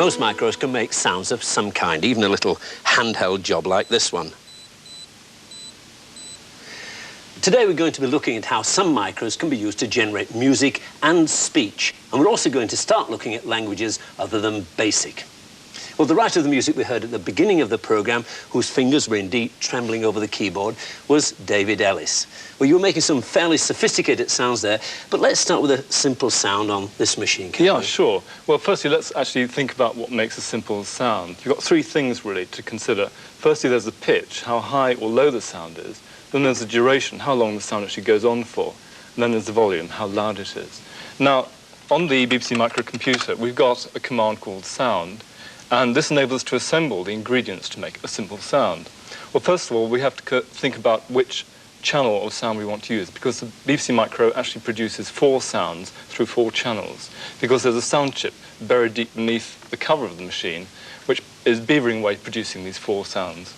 Most micros can make sounds of some kind, even a little handheld job like this one. Today we're going to be looking at how some micros can be used to generate music and speech. And we're also going to start looking at languages other than BASIC. Well, the writer of the music we heard at the beginning of the programme, whose fingers were indeed trembling over the keyboard, was David Ellis. Well, you were making some fairly sophisticated sounds there, but let's start with a simple sound on this machine. Yeah, sure. Well, firstly, let's actually think about what makes a simple sound. You've got three things, really, to consider. Firstly, there's the pitch, how high or low the sound is. Then there's the duration, how long the sound actually goes on for. And then there's the volume, how loud it is. Now, on the BBC microcomputer, we've got a command called sound, and this enables us to assemble the ingredients to make a simple sound. Well, first of all, we have to think about which channel of sound we want to use, because the BBC Micro actually produces 4 sounds through 4 channels, because there's a sound chip buried deep beneath the cover of the machine, which is beavering away producing these 4 sounds.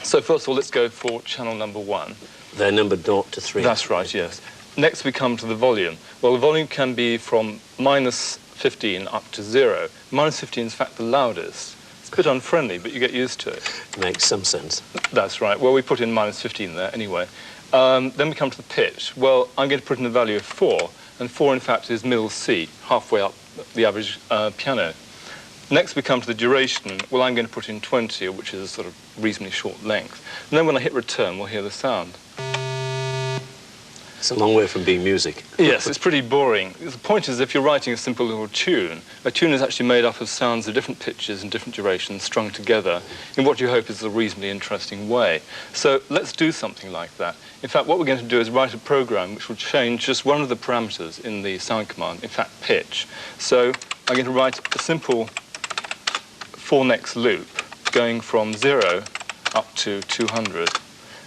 So first of all, let's go for channel number 1. They're numbered 0 to 3. That's right, yes. Next we come to the volume. Well, the volume can be from -15 up to 0. -15 is, in fact, the loudest. It's a bit unfriendly, but you get used to it. Makes some sense. That's right. Well, we put in -15 there anyway. Then we come to the pitch. Well, I'm going to put in the value of 4, and 4, in fact, is middle C, halfway up the average piano. Next we come to the duration. Well, I'm going to put in 20, which is a sort of reasonably short length. And then when I hit return, we'll hear the sound. It's a long way from being music. Yes, it's pretty boring. The point is, if you're writing a simple little tune, a tune is actually made up of sounds of different pitches and different durations strung together in what you hope is a reasonably interesting way. So let's do something like that. In fact, what we're going to do is write a program which will change just one of the parameters in the sound command, in fact, pitch. So I'm going to write a simple 4-next loop going from 0 up to 200.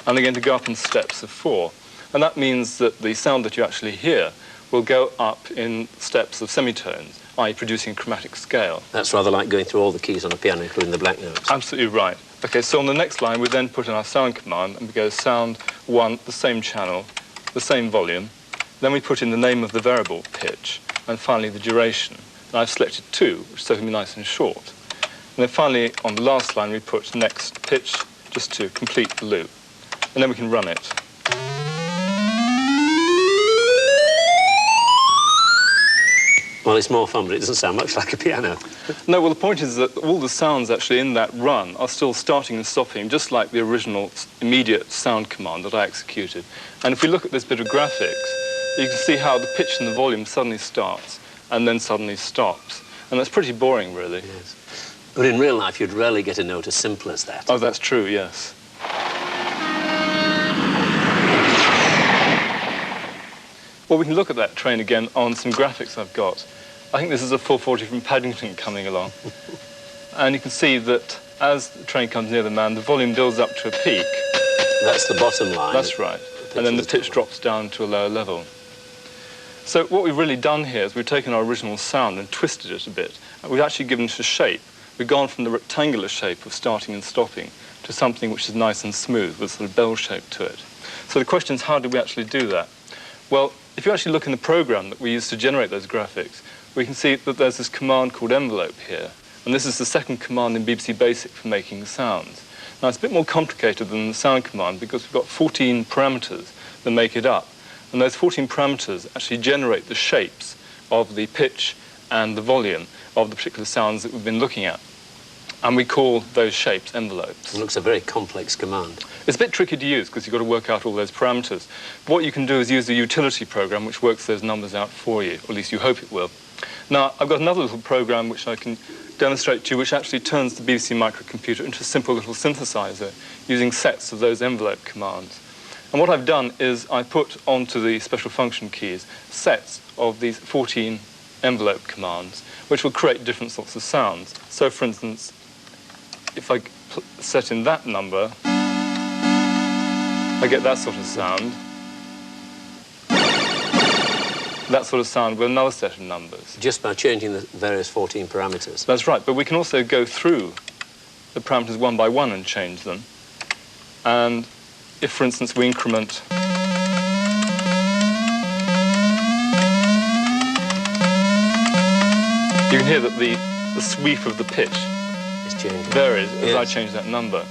And they're going to go up in steps of 4. And that means that the sound that you actually hear will go up in steps of semitones, i.e. producing a chromatic scale. That's rather like going through all the keys on a piano, including the black notes. Absolutely right. OK, so on the next line, we then put in our sound command, and we go sound 1, the same channel, the same volume. Then we put in the name of the variable, pitch, and finally the duration. And I've selected 2, which is so it can be nice and short. And then finally, on the last line, we put next pitch, just to complete the loop. And then we can run it. Well, it's more fun, but it doesn't sound much like a piano. No, well, the point is that all the sounds actually in that run are still starting and stopping, just like the original immediate sound command that I executed. And if we look at this bit of graphics, you can see how the pitch and the volume suddenly starts and then suddenly stops. And that's pretty boring, really. Yes. But in real life, you'd rarely get a note as simple as that. Oh, that's true, yes. Well, we can look at that train again on some graphics I've got. I think this is a 440 from Paddington coming along. And you can see that as the train comes near the man, the volume builds up to a peak. That's the bottom line. That's right. And then the pitch drops down to a lower level. So what we've really done here is we've taken our original sound and twisted it a bit. And we've actually given it a shape. We've gone from the rectangular shape of starting and stopping to something which is nice and smooth with a sort of bell shape to it. So the question is, how do we actually do that? Well, if you actually look in the program that we use to generate those graphics, we can see that there's this command called envelope here. And this is the second command in BBC Basic for making sounds. Now, it's a bit more complicated than the sound command because we've got 14 parameters that make it up. And those 14 parameters actually generate the shapes of the pitch and the volume of the particular sounds that we've been looking at. And we call those shapes envelopes. It looks a very complex command. It's a bit tricky to use because you've got to work out all those parameters. What you can do is use the utility program which works those numbers out for you, or at least you hope it will. Now, I've got another little program which I can demonstrate to you which actually turns the BBC microcomputer into a simple little synthesizer using sets of those envelope commands. And what I've done is I put onto the special function keys sets of these 14 envelope commands which will create different sorts of sounds. So, for instance, if I set in that number, I get that sort of sound. That sort of sound with another set of numbers. Just by changing the various 14 parameters. That's right, but we can also go through the parameters one by one and change them. And if, for instance, we increment you can hear that the the sweep of the pitch It's changing. varies as Yes. I change that number.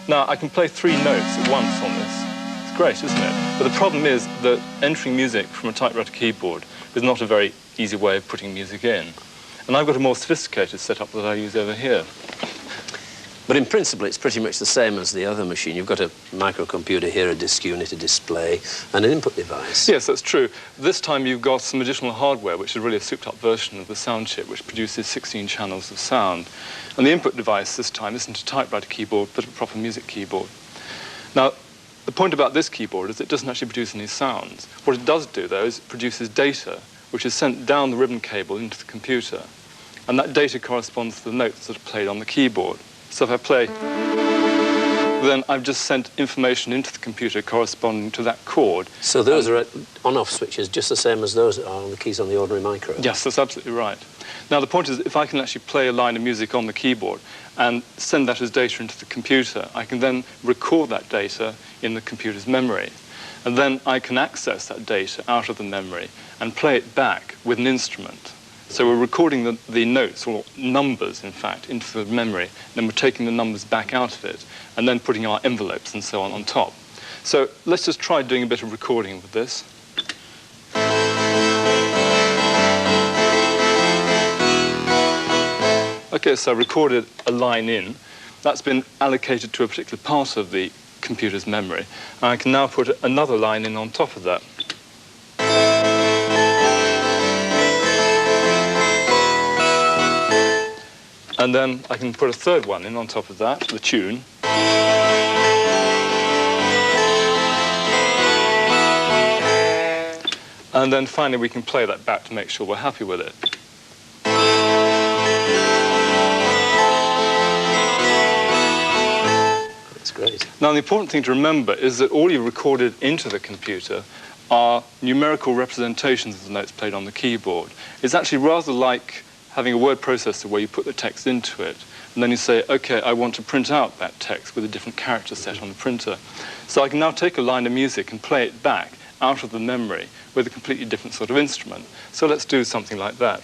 Now, I can play 3 notes at once on this. It's great, isn't it? But the problem is that entering music from a typewriter keyboard is not a very easy way of putting music in. And I've got a more sophisticated setup that I use over here. But in principle, it's pretty much the same as the other machine. You've got a microcomputer here, a disk unit, a display, and an input device. Yes, that's true. This time you've got some additional hardware, which is really a souped-up version of the sound chip, which produces 16 channels of sound. And the input device this time isn't a typewriter keyboard, but a proper music keyboard. Now, the point about this keyboard is it doesn't actually produce any sounds. What it does do, though, is it produces data, which is sent down the ribbon cable into the computer. And that data corresponds to the notes that are played on the keyboard. So if I play, then I've just sent information into the computer corresponding to that chord. So those are on-off switches, just the same as those are on the keys on the ordinary micro? Yes, that's absolutely right. Now, the point is, if I can actually play a line of music on the keyboard and send that as data into the computer, I can then record that data in the computer's memory. And then I can access that data out of the memory and play it back with an instrument. So we're recording the notes, or numbers, in fact, into the memory, and then we're taking the numbers back out of it, and then putting our envelopes and so on top. So let's just try doing a bit of recording with this. Okay, so I recorded a line in. That's been allocated to a particular part of the computer's memory. And I can now put another line in on top of that. And then I can put a third one in on top of that, the tune. And then finally we can play that back to make sure we're happy with it. That's great. Now, the important thing to remember is that all you've recorded into the computer are numerical representations of the notes played on the keyboard. It's actually rather like having a word processor where you put the text into it, and then you say, OK, I want to print out that text with a different character set on the printer. So I can now take a line of music and play it back out of the memory with a completely different sort of instrument. So let's do something like that.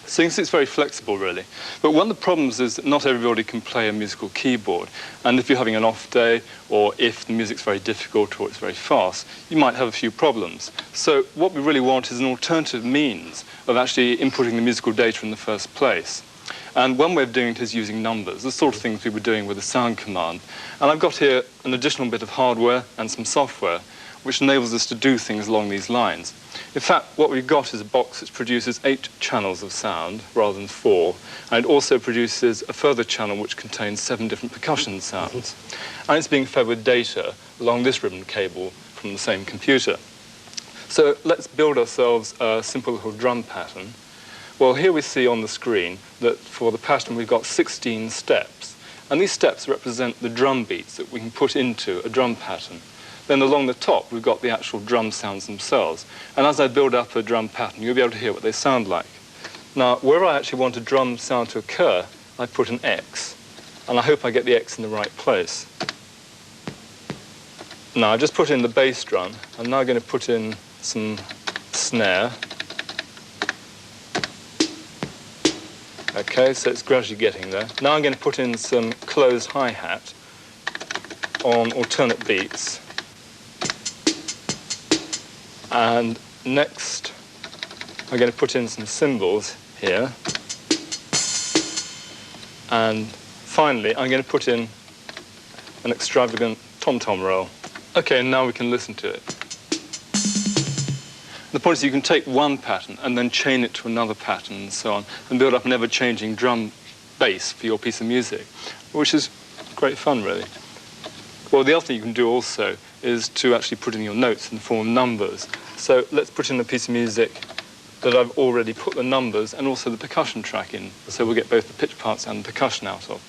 So you can see it's very flexible, really. But one of the problems is that not everybody can play a musical keyboard. And if you're having an off day, or if the music's very difficult or it's very fast, you might have a few problems. So what we really want is an alternative means of actually inputting the musical data in the first place. And one way of doing it is using numbers, the sort of things we were doing with the sound command. And I've got here an additional bit of hardware and some software, which enables us to do things along these lines. In fact, what we've got is a box which produces 8 channels of sound rather than 4, and it also produces a further channel which contains 7 different percussion sounds. And it's being fed with data along this ribbon cable from the same computer. So let's build ourselves a simple little drum pattern. Well, here we see on the screen that for the pattern we've got 16 steps, and these steps represent the drum beats that we can put into a drum pattern. Then along the top, we've got the actual drum sounds themselves. And as I build up a drum pattern, you'll be able to hear what they sound like. Now, where I actually want a drum sound to occur, I put an X. And I hope I get the X in the right place. Now, I just put in the bass drum. I'm now going to put in some snare. OK, so it's gradually getting there. Now I'm going to put in some closed hi-hat on alternate beats. And next, I'm going to put in some cymbals here. And finally, I'm going to put in an extravagant tom-tom roll. OK, and now we can listen to it. The point is you can take one pattern and then chain it to another pattern and so on, and build up an ever-changing drum bass for your piece of music, which is great fun, really. Well, the other thing you can do also is to actually put in your notes in the form of numbers. So let's put in a piece of music that I've already put the numbers and also the percussion track in, so we'll get both the pitch parts and the percussion out of.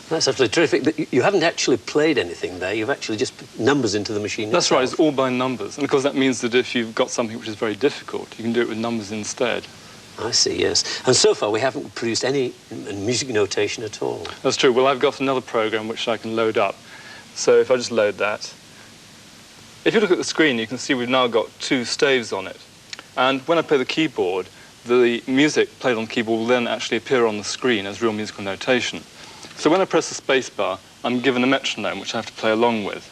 That's absolutely terrific. But you haven't actually played anything there. You've actually just put numbers into the machine That's itself. right, it's all by numbers. And of course that means that if you've got something which is very difficult, you can do it with numbers instead. I see, yes. And so far we haven't produced any music notation at all. That's true. Well, I've got another program which I can load up. So if I just load that, if you look at the screen, you can see we've now got 2 staves on it. And when I play the keyboard, the music played on the keyboard will then actually appear on the screen as real musical notation. So when I press the space bar, I'm given a metronome which I have to play along with.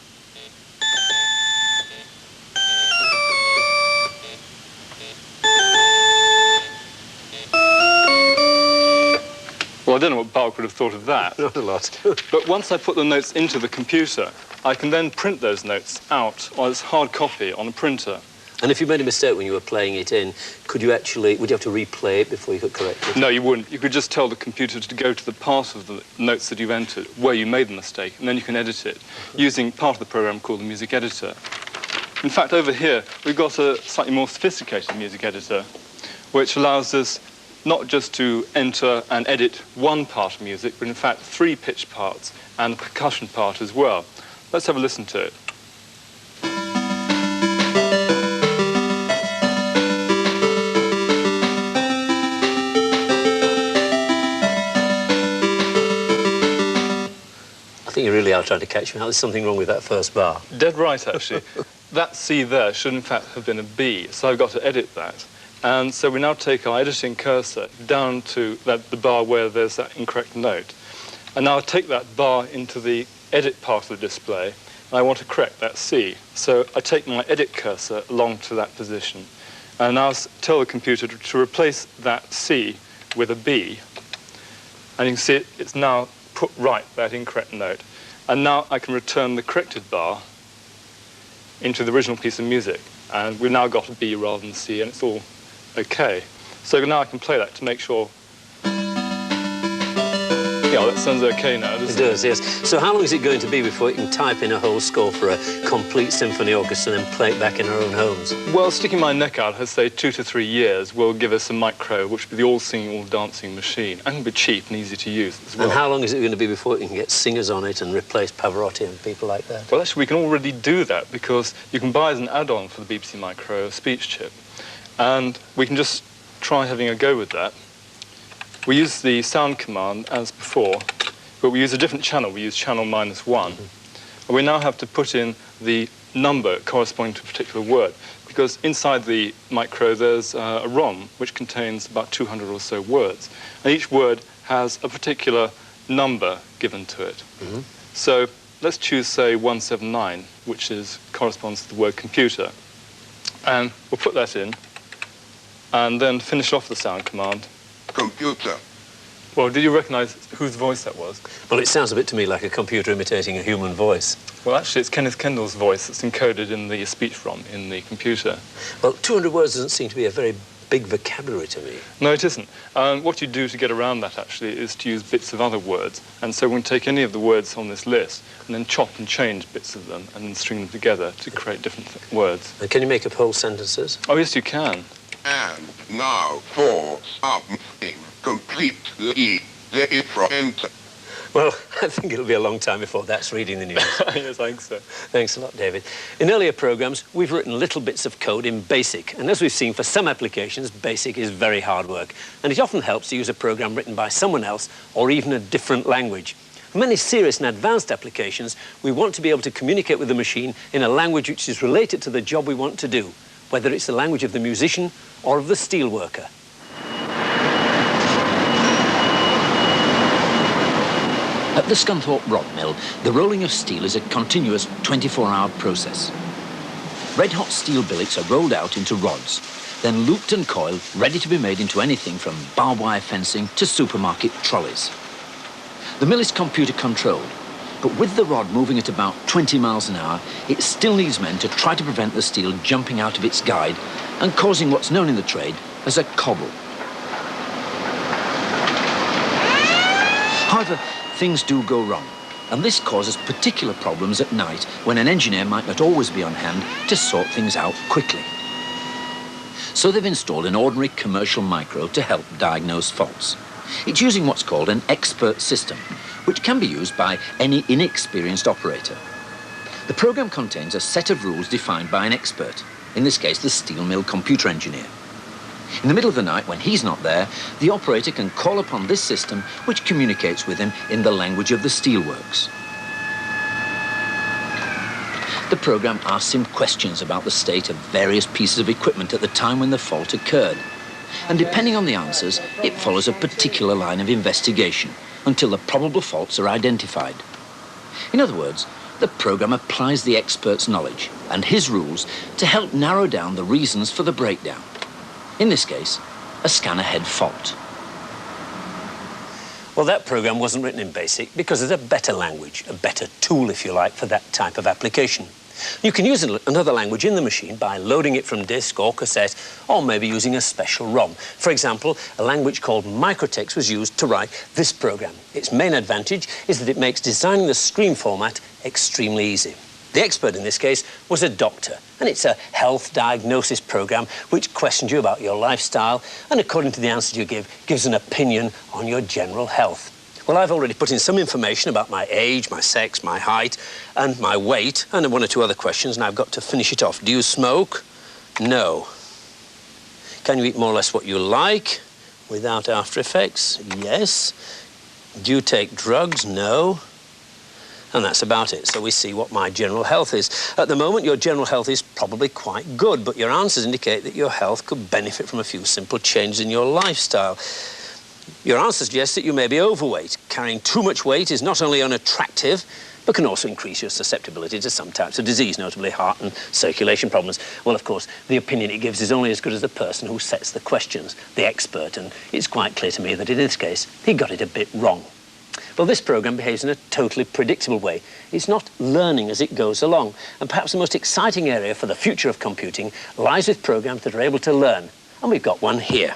Well, I don't know what Bach would have thought of that. Not a lot. But once I put the notes into the computer, I can then print those notes out as hard copy on a printer. And if you made a mistake when you were playing it in, would you have to replay it before you could correct it? No, you wouldn't. You could just tell the computer to go to the part of the notes that you've entered where you made the mistake, and then you can edit it using part of the program called the music editor. In fact, over here, we've got a slightly more sophisticated music editor, which allows us not just to enter and edit one part of music, but in fact 3 pitch parts and a percussion part as well. Let's have a listen to it. I think you really are trying to catch me out. There's something wrong with that first bar. Dead right, actually. That C there should in fact have been a B, so I've got to edit that. And so we now take our editing cursor down to the bar where there's that incorrect note. And now I take that bar into the edit part of the display, and I want to correct that C. So I take my edit cursor along to that position, and now tell the computer to replace that C with a B. And you can see it's now put right that incorrect note. And now I can return the corrected bar into the original piece of music. And we've now got a B rather than C, and it's all okay. So now I can play that to make sure. Yeah, that sounds okay now, doesn't it? It does, yes. So how long is it going to be before you can type in a whole score for a complete symphony orchestra and then play it back in our own homes? Well, sticking my neck out, I'd say 2 to 3 years will give us a micro, which will be the all-singing, all-dancing machine, and can be cheap and easy to use as well. And how long is it going to be before you can get singers on it and replace Pavarotti and people like that? Well, actually, we can already do that because you can buy as an add-on for the BBC Micro a speech chip, and we can just try having a go with that. We use the sound command as before, but we use a different channel. We use channel -1. And we now have to put in the number corresponding to a particular word, because inside the micro there's a ROM which contains about 200 or so words, and each word has a particular number given to it. So let's choose, say, 179, which corresponds to the word computer, and we'll put that in, and then finish off the sound command. Computer. Well, did you recognise whose voice that was? Well, it sounds a bit to me like a computer imitating a human voice. Well, actually, it's Kenneth Kendall's voice that's encoded in the speech ROM in the computer. Well, 200 words doesn't seem to be a very big vocabulary to me. No, it isn't. What you do to get around that, actually, is to use bits of other words. And so we can take any of the words on this list and then chop and change bits of them and then string them together to create different words. And can you make up whole sentences? Oh, yes, you can. And now for something completely different. Well, I think it'll be a long time before that's reading the news. Yes, I think so. Thanks a lot, David. In earlier programmes, we've written little bits of code in BASIC, and as we've seen, for some applications, BASIC is very hard work, and it often helps to use a program written by someone else or even a different language. For many serious and advanced applications, we want to be able to communicate with the machine in a language which is related to the job we want to do, whether it's the language of the musician or of the steel worker. At the Scunthorpe Rod Mill, the rolling of steel is a continuous 24-hour process. Red-hot steel billets are rolled out into rods, then looped and coiled, ready to be made into anything from barbed wire fencing to supermarket trolleys. The mill is computer-controlled, but with the rod moving at about 20 miles an hour, it still needs men to try to prevent the steel jumping out of its guide and causing what's known in the trade as a cobble. However, things do go wrong, and this causes particular problems at night when an engineer might not always be on hand to sort things out quickly. So they've installed an ordinary commercial micro to help diagnose faults. It's using what's called an expert system, which can be used by any inexperienced operator. The program contains a set of rules defined by an expert, in this case the steel mill computer engineer. In the middle of the night, when he's not there, the operator can call upon this system, which communicates with him in the language of the steelworks. The program asks him questions about the state of various pieces of equipment at the time when the fault occurred. And depending on the answers, it follows a particular line of investigation until the probable faults are identified. In other words, the program applies the expert's knowledge and his rules to help narrow down the reasons for the breakdown. In this case, a scanner head fault. Well, that program wasn't written in BASIC because there's a better language, a better tool, if you like, for that type of application. You can use another language in the machine by loading it from disk or cassette, or maybe using a special ROM. For example, a language called microtext was used to write this program. Its main advantage is that it makes designing the screen format extremely easy. The expert in this case was a doctor, and it's a health diagnosis program which questions you about your lifestyle, and according to the answers you give, gives an opinion on your general health. Well, I've already put in some information about my age, my sex, my height, and my weight, and one or two other questions, and I've got to finish it off. Do you smoke? No. Can you eat more or less what you like without after effects? Yes. Do you take drugs? No. And that's about it. So we see what my general health is. At the moment, your general health is probably quite good, but your answers indicate that your health could benefit from a few simple changes in your lifestyle. Your answer suggests that you may be overweight. Carrying too much weight is not only unattractive, but can also increase your susceptibility to some types of disease, notably heart and circulation problems. Well, of course, the opinion it gives is only as good as the person who sets the questions, the expert, and it's quite clear to me that in this case, he got it a bit wrong. Well, this program behaves in a totally predictable way. It's not learning as it goes along, and perhaps the most exciting area for the future of computing lies with programs that are able to learn, and we've got one here.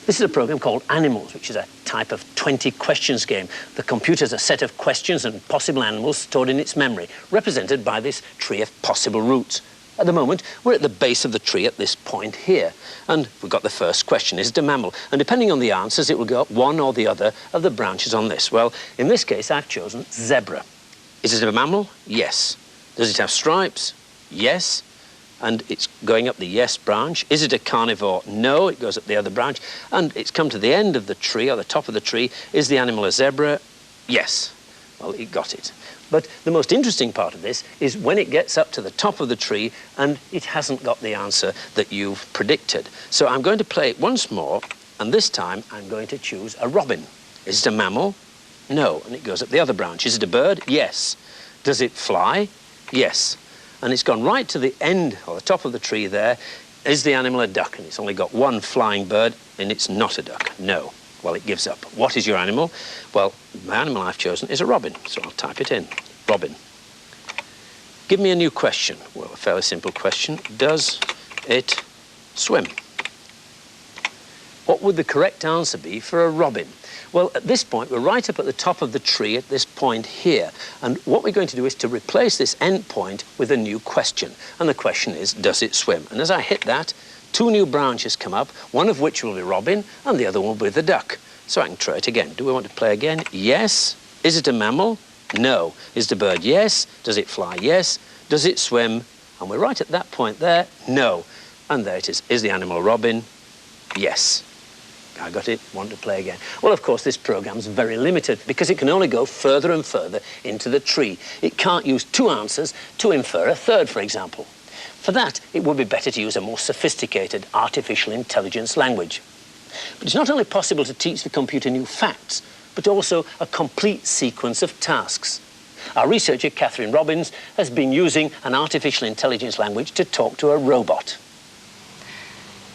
This is a program called Animals, which is a type of 20 questions game. The computer is a set of questions and possible animals stored in its memory, represented by this tree of possible routes. At the moment, we're at the base of the tree at this point here, and we've got the first question. Is it a mammal? And depending on the answers, it will go up one or the other of the branches on this. Well, in this case, I've chosen zebra. Is it a mammal? Yes. Does it have stripes? Yes. And it's going up the yes branch. Is it a carnivore? No, it goes up the other branch. And it's come to the end of the tree, or the top of the tree. Is the animal a zebra? Yes. Well, it got it. But the most interesting part of this is when it gets up to the top of the tree and it hasn't got the answer that you've predicted. So I'm going to play it once more, and this time I'm going to choose a robin. Is it a mammal? No, and it goes up the other branch. Is it a bird? Yes. Does it fly? Yes. And it's gone right to the end, or the top of the tree there. Is the animal a duck? And it's only got one flying bird, and it's not a duck. No. Well, it gives up. What is your animal? Well, my animal I've chosen is a robin, so I'll type it in. Robin. Give me a new question. Well, a fairly simple question. Does it swim? What would the correct answer be for a robin? Well, at this point, we're right up at the top of the tree at this point here. And what we're going to do is to replace this end point with a new question. And the question is, does it swim? And as I hit that, two new branches come up, one of which will be robin, and the other one will be the duck. So I can try it again. Do we want to play again? Yes. Is it a mammal? No. Is it a bird? Yes. Does it fly? Yes. Does it swim? And we're right at that point there. No. And there it is. Is the animal a robin? Yes. I got it. Want to play again. Well, of course, this program's very limited because it can only go further and further into the tree. It can't use two answers to infer a third, for example. For that, it would be better to use a more sophisticated artificial intelligence language. But it's not only possible to teach the computer new facts, but also a complete sequence of tasks. Our researcher, Catherine Robbins, has been using an artificial intelligence language to talk to a robot.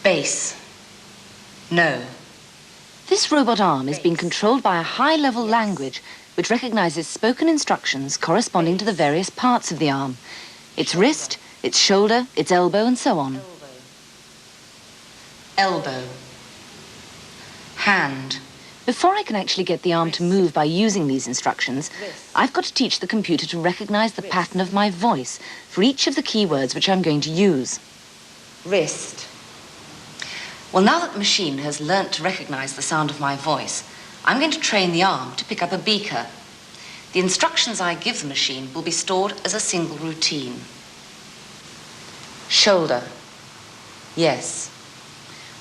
Base. No. This robot arm is being controlled by a high-level language which recognizes spoken instructions corresponding to the various parts of the arm. Its wrist, its shoulder, its elbow, and so on. Elbow. Hand. Before I can actually get the arm to move by using these instructions, I've got to teach the computer to recognize the pattern of my voice for each of the keywords which I'm going to use. Wrist. Well, now that the machine has learnt to recognize the sound of my voice, I'm going to train the arm to pick up a beaker. The instructions I give the machine will be stored as a single routine. Shoulder. Yes.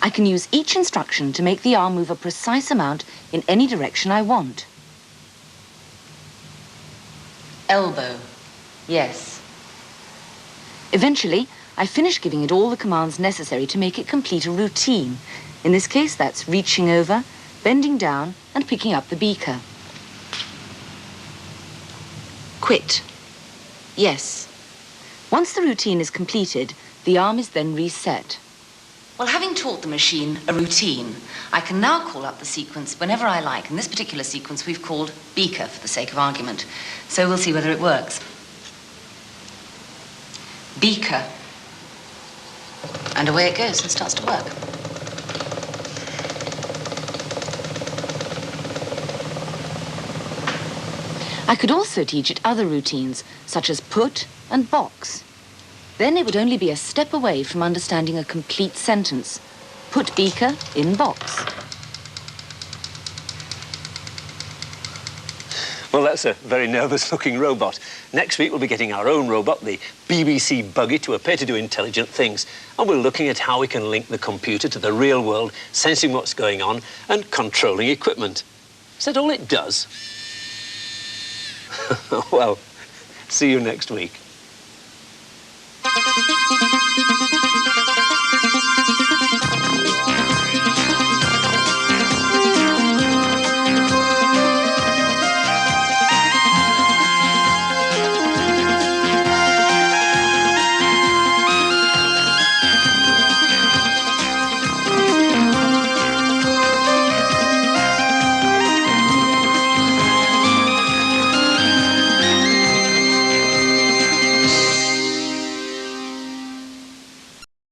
I can use each instruction to make the arm move a precise amount in any direction I want. Elbow. Yes. Eventually, I finish giving it all the commands necessary to make it complete a routine. In this case, that's reaching over, bending down, and picking up the beaker. Quit. Yes. Once the routine is completed, the arm is then reset. Well, having taught the machine a routine, I can now call up the sequence whenever I like. In this particular sequence, we've called beaker for the sake of argument. So we'll see whether it works. Beaker. And away it goes and starts to work. I could also teach it other routines, such as put and box. Then it would only be a step away from understanding a complete sentence. Put beaker in box. Well, that's a very nervous-looking robot. Next week, we'll be getting our own robot, the BBC Buggy, to appear to do intelligent things. And we're looking at how we can link the computer to the real world, sensing what's going on and controlling equipment. Is that all it does? Well, see you next week.